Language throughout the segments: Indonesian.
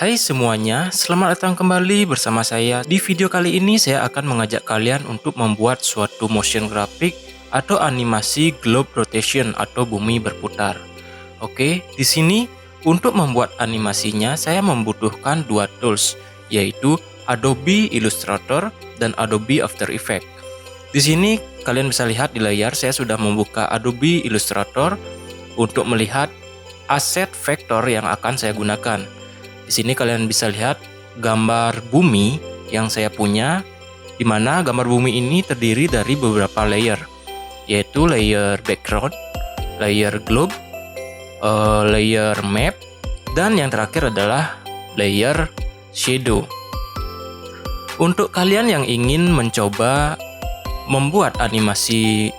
Hai semuanya, selamat datang kembali bersama saya. Di video kali ini saya akan mengajak kalian untuk membuat suatu motion graphic atau animasi globe rotation atau bumi berputar. Oke, di sini untuk membuat animasinya saya membutuhkan dua tools, yaitu Adobe Illustrator dan Adobe After Effects. Di sini kalian bisa lihat di layar saya sudah membuka Adobe Illustrator untuk melihat aset vektor yang akan saya gunakan. Di sini kalian bisa lihat gambar bumi yang saya punya, di mana gambar bumi ini terdiri dari beberapa layer, yaitu layer background, layer globe, layer map, dan yang terakhir adalah layer shadow. Untuk kalian yang ingin mencoba membuat animasi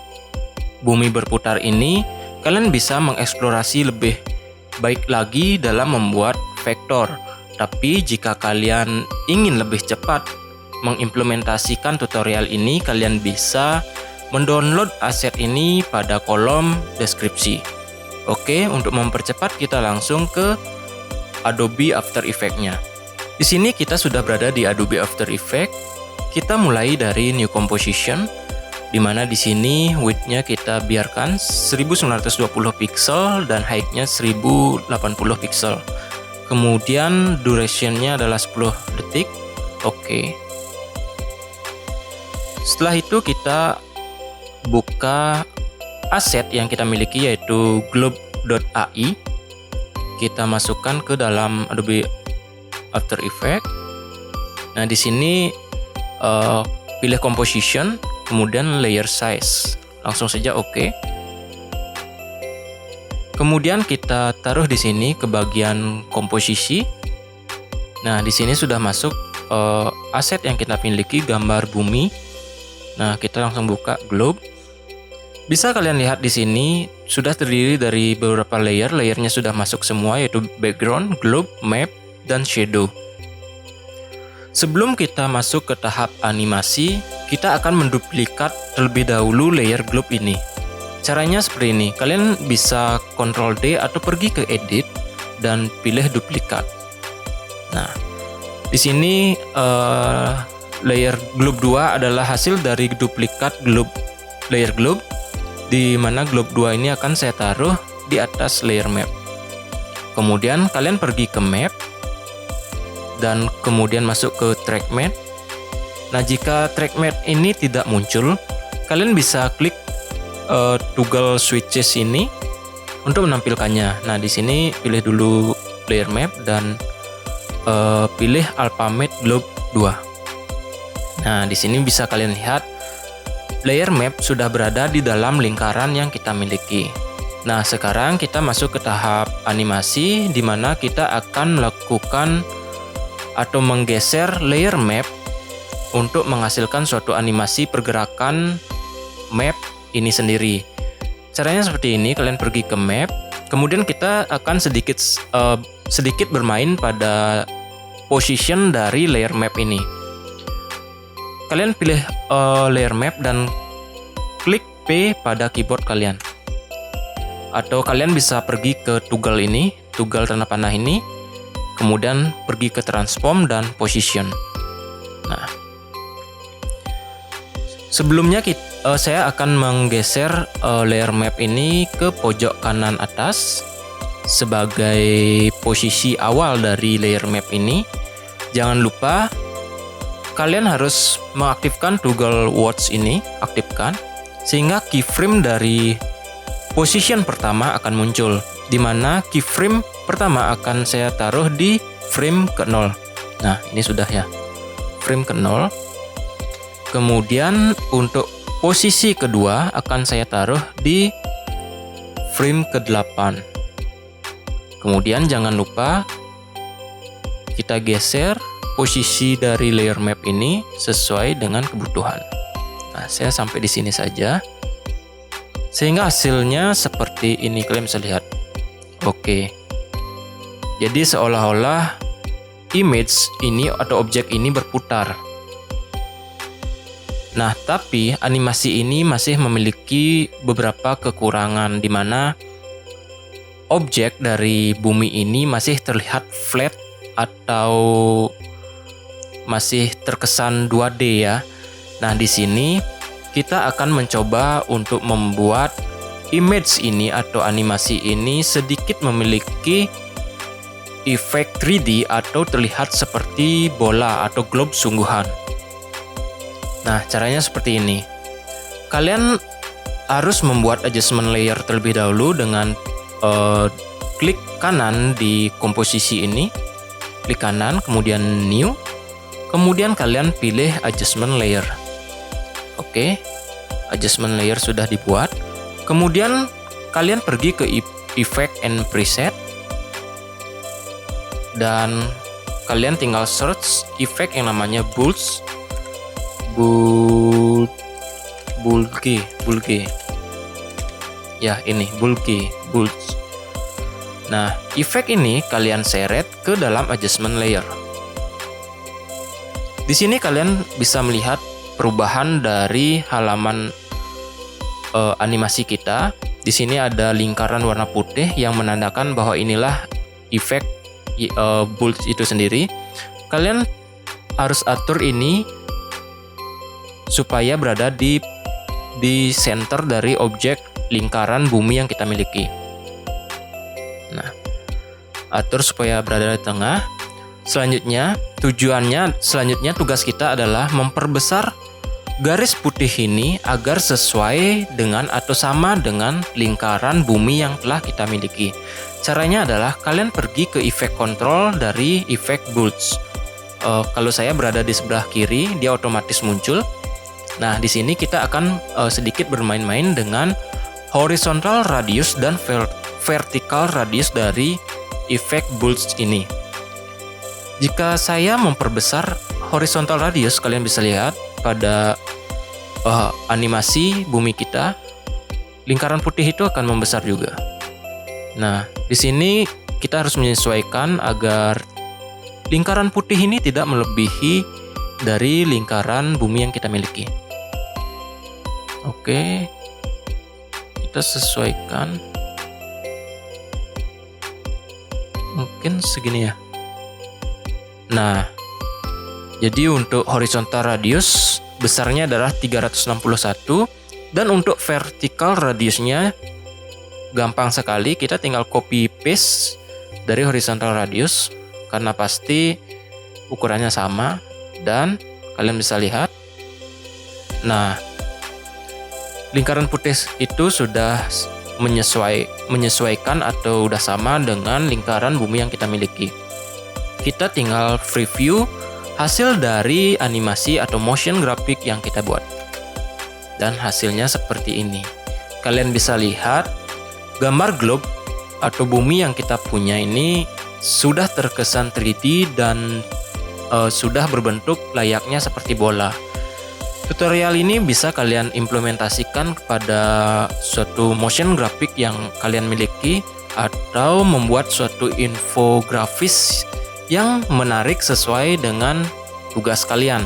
bumi berputar ini, kalian bisa mengeksplorasi lebih baik lagi dalam membuat vektor. Tapi jika kalian ingin lebih cepat mengimplementasikan tutorial ini, kalian bisa mendownload aset ini pada kolom deskripsi. Oke, untuk mempercepat kita langsung ke Adobe After Effects-nya. Di sini kita sudah berada di Adobe After Effects. Kita mulai dari New Composition, di mana di sini width-nya kita biarkan 1920 pixel dan height-nya 1080 pixel. Kemudian duration-nya adalah 10 detik. Oke. Setelah itu kita buka aset yang kita miliki, yaitu globe.ai. Kita masukkan ke dalam Adobe After Effects. Nah, di sini pilih composition, kemudian layer size. Langsung saja oke. Kemudian kita taruh di sini ke bagian komposisi. Nah, di sini sudah masuk aset yang kita miliki, gambar bumi. Nah, kita langsung buka globe. Bisa kalian lihat di sini sudah terdiri dari beberapa layer. Layernya sudah masuk semua, yaitu background, globe, map, dan shadow. Sebelum kita masuk ke tahap animasi, kita akan menduplikat terlebih dahulu layer globe ini. Caranya seperti ini, kalian bisa Ctrl D atau pergi ke Edit dan pilih duplikat. Nah, di sini layer globe 2 adalah hasil dari duplikat layer globe, di mana globe 2 ini akan saya taruh di atas layer map. Kemudian kalian pergi ke map dan kemudian masuk ke track map. Nah, jika track map ini tidak muncul, kalian bisa klik toggle switches ini untuk menampilkannya. Nah, di sini pilih dulu layer map dan pilih Alpha Matte Globe 2. Nah, di sini bisa kalian lihat layer map sudah berada di dalam lingkaran yang kita miliki. Nah, sekarang kita masuk ke tahap animasi, di mana kita akan melakukan atau menggeser layer map untuk menghasilkan suatu animasi pergerakan map ini sendiri. Caranya seperti ini, kalian pergi ke map, kemudian kita akan sedikit bermain pada position dari layer map ini. Kalian pilih layer map dan klik P pada keyboard kalian. Atau kalian bisa pergi ke toggle ini, toggle tanda panah ini, kemudian pergi ke transform dan position. Nah, sebelumnya saya akan menggeser layer map ini ke pojok kanan atas sebagai posisi awal dari layer map ini. Jangan lupa kalian harus mengaktifkan toggle watch ini, aktifkan, sehingga keyframe dari position pertama akan muncul, di mana keyframe pertama akan saya taruh di frame ke-0. Nah, ini sudah ya, frame ke-0. Kemudian untuk posisi kedua akan saya taruh di frame ke-8. Kemudian jangan lupa kita geser posisi dari layer map ini sesuai dengan kebutuhan. Nah, saya sampai di sini saja. Sehingga hasilnya seperti ini, kalian bisa lihat. Oke. Jadi seolah-olah image ini atau objek ini berputar. Nah, tapi animasi ini masih memiliki beberapa kekurangan, di mana objek dari bumi ini masih terlihat flat atau masih terkesan 2D ya. Nah, di sini kita akan mencoba untuk membuat image ini atau animasi ini sedikit memiliki efek 3D atau terlihat seperti bola atau globe sungguhan. Nah, caranya seperti ini. Kalian harus membuat adjustment layer terlebih dahulu dengan klik kanan di komposisi ini. Klik kanan, kemudian new. Kemudian kalian pilih adjustment layer. Oke, adjustment layer sudah dibuat. Kemudian kalian pergi ke effect and preset. Dan kalian tinggal search efek yang namanya bulge. Ya, ini bulge. Nah, efek ini kalian seret ke dalam adjustment layer. Di sini kalian bisa melihat perubahan dari halaman animasi kita. Di sini ada lingkaran warna putih yang menandakan bahwa inilah efek bulge itu sendiri. Kalian harus atur ini supaya berada di center dari objek lingkaran bumi yang kita miliki. Nah, atur supaya berada di tengah. Selanjutnya, tugas kita adalah memperbesar garis putih ini agar sesuai dengan atau sama dengan lingkaran bumi yang telah kita miliki. Caranya adalah kalian pergi ke efek control dari efek bulge. Kalau saya berada di sebelah kiri, dia otomatis muncul. Nah, di sini kita akan sedikit bermain-main dengan horizontal radius dan vertical radius dari efek bulge ini. Jika saya memperbesar horizontal radius, kalian bisa lihat pada animasi bumi kita, lingkaran putih itu akan membesar juga. Nah, di sini kita harus menyesuaikan agar lingkaran putih ini tidak melebihi dari lingkaran bumi yang kita miliki. Oke, kita sesuaikan. Mungkin segini ya. Nah, jadi untuk horizontal radius besarnya adalah 361 dan untuk vertical radiusnya gampang sekali, kita tinggal copy paste dari horizontal radius karena pasti ukurannya sama dan kalian bisa lihat. Nah, lingkaran putih itu sudah menyesuaikan atau udah sama dengan lingkaran bumi yang kita miliki. Kita tinggal preview hasil dari animasi atau motion graphic yang kita buat. Dan hasilnya seperti ini. Kalian bisa lihat gambar globe atau bumi yang kita punya ini sudah terkesan 3D dan sudah berbentuk layaknya seperti bola. Tutorial ini bisa kalian implementasikan kepada suatu motion graphic yang kalian miliki atau membuat suatu infografis yang menarik sesuai dengan tugas kalian.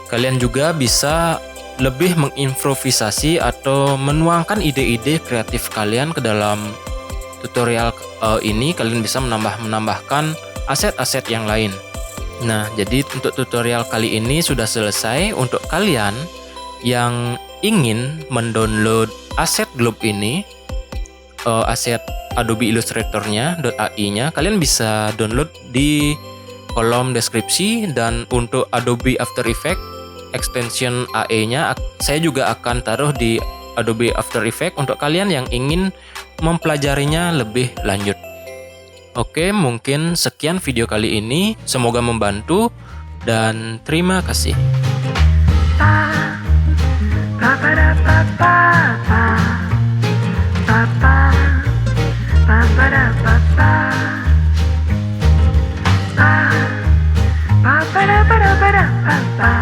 Kalian juga bisa lebih mengimprovisasi atau menuangkan ide-ide kreatif kalian ke dalam tutorial ini. Kalian bisa menambahkan aset-aset yang lain. Nah, jadi untuk tutorial kali ini sudah selesai. Untuk kalian yang ingin mendownload aset globe ini, aset Adobe Illustrator-nya .ai-nya, kalian bisa download di kolom deskripsi. Dan untuk Adobe After Effects extension AE-nya saya juga akan taruh di Adobe After Effects untuk kalian yang ingin mempelajarinya lebih lanjut. Oke, mungkin sekian video kali ini. Semoga membantu dan terima kasih. Ba ba da ba da ba da ba ba.